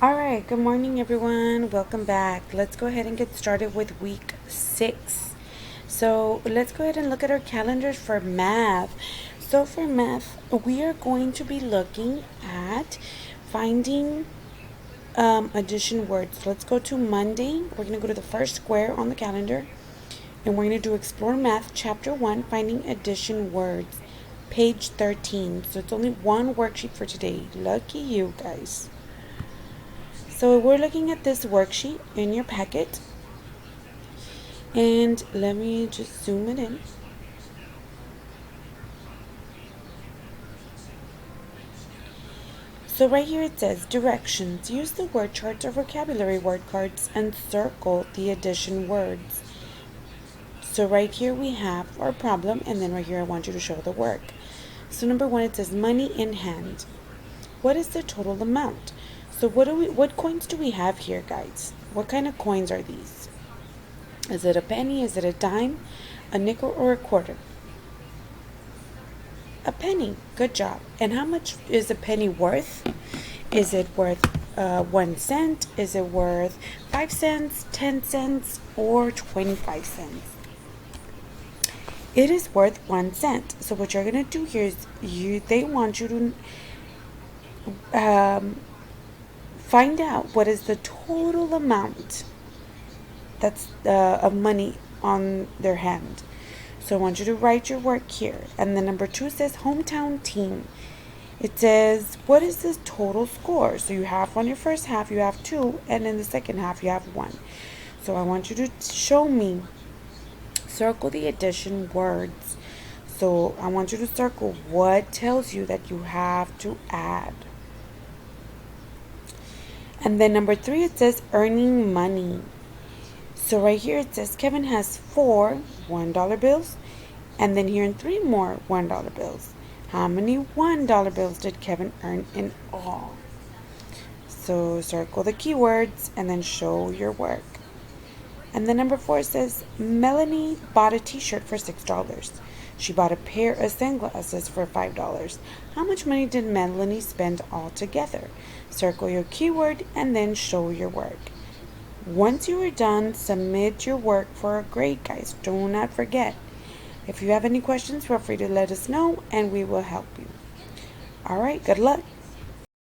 All right, good morning, everyone. Welcome back. Let's go ahead and get started with week 6. So, let's go ahead and look at our calendars for math. So, for math, we are going to be looking at finding addition words. Let's go to Monday. We're going to go to the first square on the calendar and we're going to do Explore Math Chapter 1, Finding Addition Words, page 13. So, it's only one worksheet for today. Lucky you guys. So we're looking at this worksheet in your packet, and let me just zoom it in. So right here it says directions. Use the word charts or vocabulary word cards and circle the addition words. So right here we have our problem, and then right here I want you to show the work. So number 1, it says money in hand. What is the total amount? So what coins do we have here, guys? What kind of coins are these? Is it a penny? Is it a dime? A nickel or a quarter? A penny. Good job. And how much is a penny worth? Is it worth 1 cent? Is it worth 5 cents, 10 cents, or 25 cents? It is worth 1 cent. So what you're going to do here is they want you to find out what is the total amount that's of money on their hand. So I want you to write your work here. And then number 2 says hometown team. It says, what is the total score? So you have on your first half, you have 2, and in the second half, you have 1. So I want you to show me, circle the addition words. So I want you to circle what tells you that you have to add. And then number 3, it says earning money. So right here it says Kevin has 4 $1 bills, and then here in 3 more $1 bills. How many $1 bills did Kevin earn in all? So circle the keywords and then show your work. And then number 4 says Melanie bought a t-shirt for $6. She bought a pair of sunglasses for $5. How much money did Melanie spend altogether? Circle your keyword and then show your work. Once you are done, submit your work for a grade, guys. Do not forget. If you have any questions, feel free to let us know and we will help you. All right, good luck.